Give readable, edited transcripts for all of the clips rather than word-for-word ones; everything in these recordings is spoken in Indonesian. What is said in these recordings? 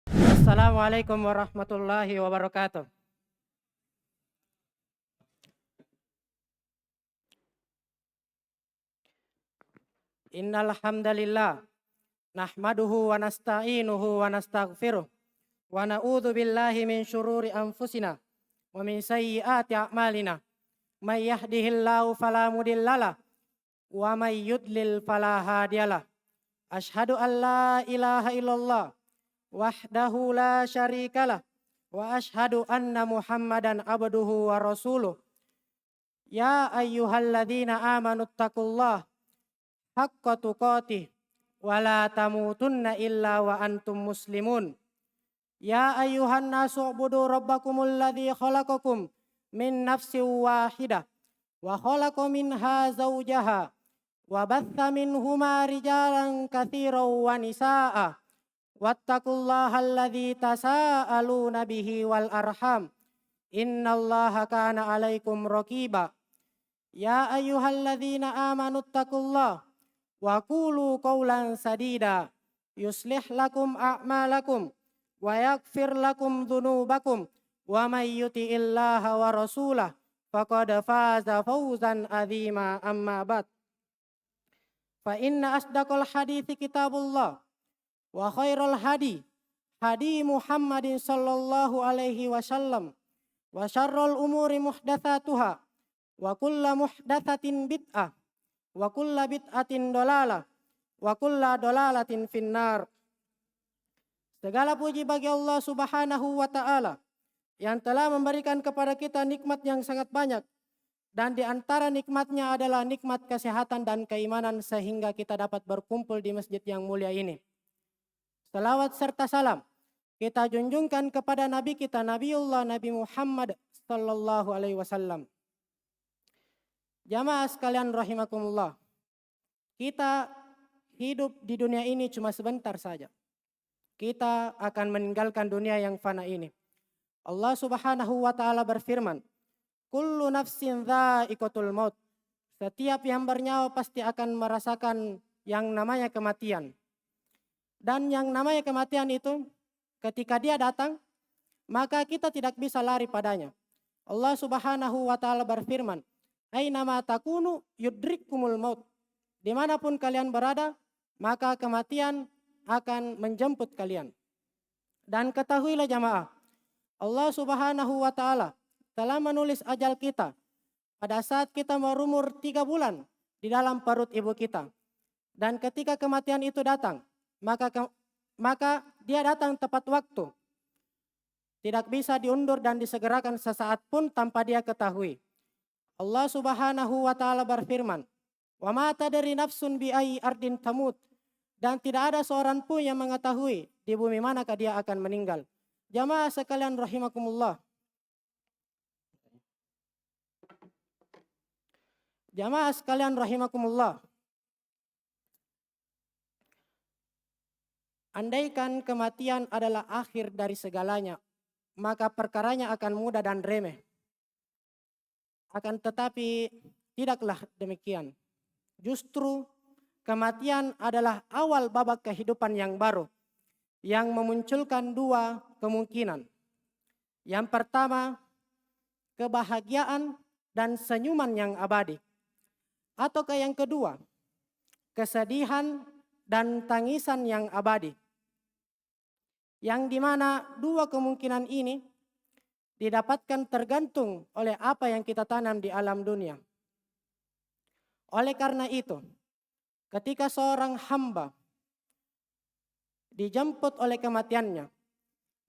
Assalamualaikum warahmatullahi wabarakatuh. Innal hamdalillah nahmaduhu wa nasta'inuhu wa nastaghfiruh wa na'udzu billahi min syururi anfusina wa min sayyiati a'malina. May yahdihillahu fala mudhillalah wa may yudlil fala hadiyalah. Asyhadu an la ilaha illallah wahdahu la syarikalah wa asyhadu anna Muhammadan abduhu wa rasuluh. Ya ayyuhalladzina amanuttaqullaha haqqa tuqatih wa la tamutunna illa wa antum muslimun. Ya ayyuhan nasu ubudu rabbakumul ladzi khalaqakum min nafsin wahidah wa khalaqa minha zawjaha wa batha minhuma rijalan katsiran wa nisaa'a wattaqullaha alladzi tasaaluna bihi wal arham innallaha kana 'alaikum raqiba. Ya ayyuhalladzina amanuttaqullaha wa qulu qawlan sadida yuslih lakum a'malakum wa yaghfir lakum dhunubakum wa may yuti'illaha wa rasulahu faqad faza fawzan 'azima. Amma ba'd. Fa inna asdaqal hadithi kitabullah wa khairal hadi Muhammadin sallallahu alaihi wasallam wa syarrul umuri muhdatsatuha wa kullu muhdatsatin bid'ah wa kullu bid'atin dolalah wa kullu dolalatin finnar. Segala puji bagi Allah Subhanahu wa ta'ala yang telah memberikan kepada kita nikmat yang sangat banyak, dan di antara nikmatnya adalah nikmat kesehatan dan keimanan sehingga kita dapat berkumpul di masjid yang mulia ini. Salawat serta salam kita junjungkan kepada Nabi kita Nabiullah Nabi Muhammad sallallahu alaihi wasallam. Jamaah sekalian rahimakumullah, kita hidup di dunia ini cuma sebentar saja. Kita akan meninggalkan dunia yang fana ini. Allah Subhanahu wa ta'ala berfirman, kullu nafsin dha'iqatul maut. Setiap yang bernyawa pasti akan merasakan yang namanya kematian. Dan yang namanya kematian itu ketika dia datang, maka kita tidak bisa lari padanya. Allah Subhanahu wa ta'ala berfirman, ainama takunu yudrikkumul maut. Dimanapun kalian berada, maka kematian akan menjemput kalian. Dan ketahuilah jamaah, Allah Subhanahu wa ta'ala telah menulis ajal kita pada saat kita berumur 3 bulan di dalam perut ibu kita. Dan ketika kematian itu datang, maka dia datang tepat waktu. Tidak bisa diundur dan disegerakan sesaat pun tanpa dia ketahui. Allah Subhanahu wa ta'ala berfirman, wa ma tadri nafsun bi ayyi ardin tamut. Dan tidak ada seorang pun yang mengetahui di bumi manakah dia akan meninggal. Jamaah sekalian rahimakumullah. Jamaah sekalian rahimakumullah. Andaikan kematian adalah akhir dari segalanya, maka perkaranya akan mudah dan remeh. Akan tetapi tidaklah demikian. Justru kematian adalah awal babak kehidupan yang baru yang memunculkan 2 kemungkinan. Yang pertama, kebahagiaan dan senyuman yang abadi. Ataukah yang kedua, kesedihan dan tangisan yang abadi. Yang dimana 2 kemungkinan ini didapatkan tergantung oleh apa yang kita tanam di alam dunia. Oleh karena itu, ketika seorang hamba dijemput oleh kematiannya,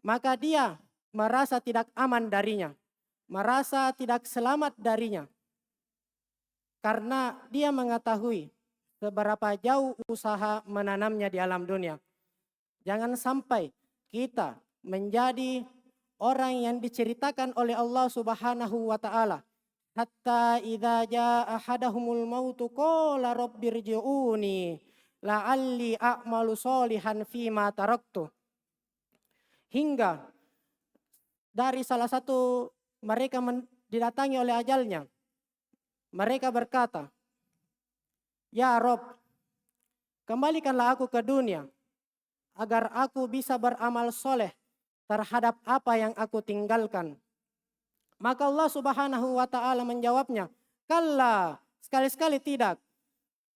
maka dia merasa tidak aman darinya, merasa tidak selamat darinya. Karena dia mengetahui seberapa jauh usaha menanamnya di alam dunia. Jangan sampai kita menjadi orang yang diceritakan oleh Allah Subhanahu wa ta'ala, hatta idza jaa ahadahumul mautu qala rabbirji'uni la'alli a'malu sholihan fima taraktu. Hingga dari salah satu mereka didatangi oleh ajalnya, mereka berkata, ya Rob, kembalikanlah aku ke dunia agar aku bisa beramal soleh terhadap apa yang aku tinggalkan. Maka Allah Subhanahu wa ta'ala menjawabnya, kalla, sekali-sekali tidak.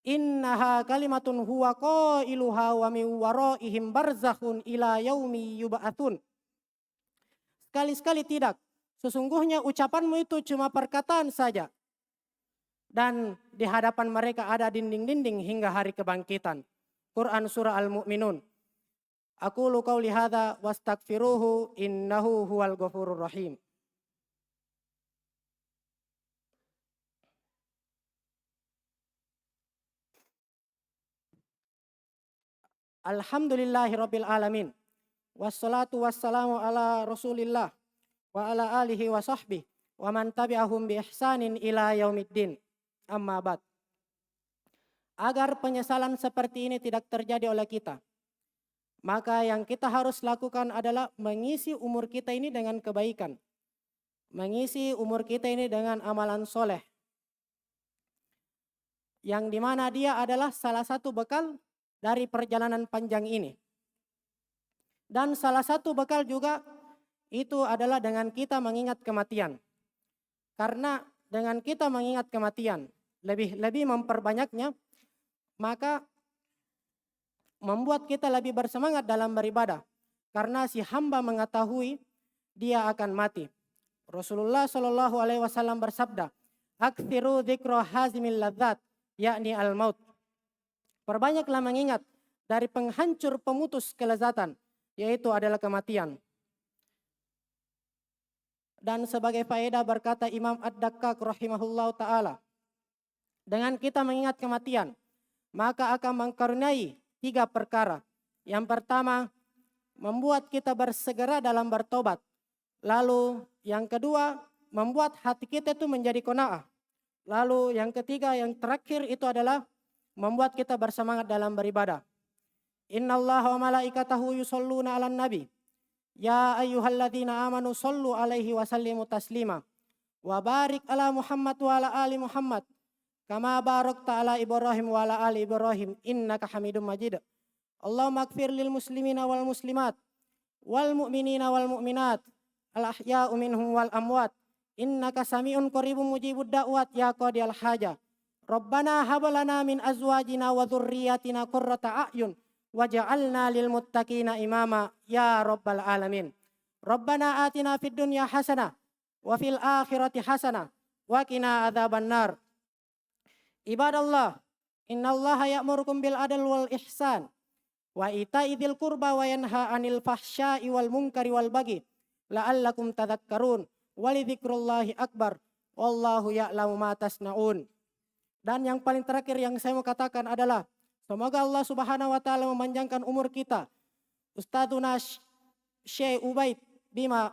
Innaha kalimatun huwa qailuha wa min waraihim barzakhun ila yaumi yub'atsun. Sekali-sekali tidak. Sesungguhnya ucapanmu itu cuma perkataan saja. Dan di hadapan mereka ada dinding-dinding hingga hari kebangkitan. Quran surah Al-Mu'minun. Aqulu qauli hadza wastaghfiruhu innahu huwal ghafurur rahim. Alhamdulillahirabbil alamin. Wassalatu wassalamu ala Rasulillah wa ala alihi wa sahbihi wa man tabi'ahum bi ihsanin ila yaumiddin. Amma ba'd. Agar penyesalan seperti ini tidak terjadi oleh kita, maka yang kita harus lakukan adalah mengisi umur kita ini dengan kebaikan. Mengisi umur kita ini dengan amalan soleh. Yang dimana dia adalah salah satu bekal dari perjalanan panjang ini. Dan salah satu bekal juga itu adalah dengan kita mengingat kematian. Karena dengan kita mengingat kematian, lebih memperbanyaknya, maka membuat kita lebih bersemangat dalam beribadah. Karena si hamba mengetahui dia akan mati. Rasulullah Shallallahu Alaihi Wasallam bersabda, "Aktsiru dzikra hazimil ladzat, yakni al-maut." Perbanyaklah mengingat dari penghancur pemutus kelezatan, yaitu adalah kematian. Dan sebagai faedah berkata Imam Ad-Dakkak rahimahullah ta'ala, dengan kita mengingat kematian, maka akan mengkaruniai 3 perkara. Yang pertama, membuat kita bersegera dalam bertobat. Lalu yang kedua, membuat hati kita itu menjadi qanaah. Lalu yang ketiga, yang terakhir itu adalah membuat kita bersemangat dalam beribadah. Innallaha wa malaikatahu yusholluna 'alan nabi. Ya ayyuhalladzina amanu shollu alaihi wa sallimu taslima. Wa barik ala Muhammad wa ala ali Muhammad. Kama barakta ala Ibrahim wa ala ali Ibrahim innaka Hamidum Majid. Allahumma ighfir lil muslimina wal muslimat wal mu'minina wal mu'minat al ahya'u minhum wal amwat innaka sami'un qaribun mujibud da'wat ya qadiyal haja. Rabbana hab lana min azwajina wa dzurriyyatina qurrata a'yun waj'alna lil muttaqina imama ya rabbal alamin. Rabbana atina fid dunya hasanah wa fil akhirati hasanah wa qina adzabannar. Ibadallah, innallaha ya'murukum bil adl wal ihsan wa ita'i dzil qurba wa yanha 'anil fahsya'i wal munkari wal baghi la'allakum tadhakkarun. Walidzikrullahi akbar wallahu ya'lamu ma tasnaun. Dan yang paling terakhir yang saya mau katakan adalah semoga Allah Subhanahu wa taala memanjangkan umur kita. Ustadzuna Syekh Ubaid Bima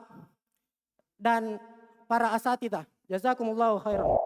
dan para asatidzah. Jazakumullahu khairan.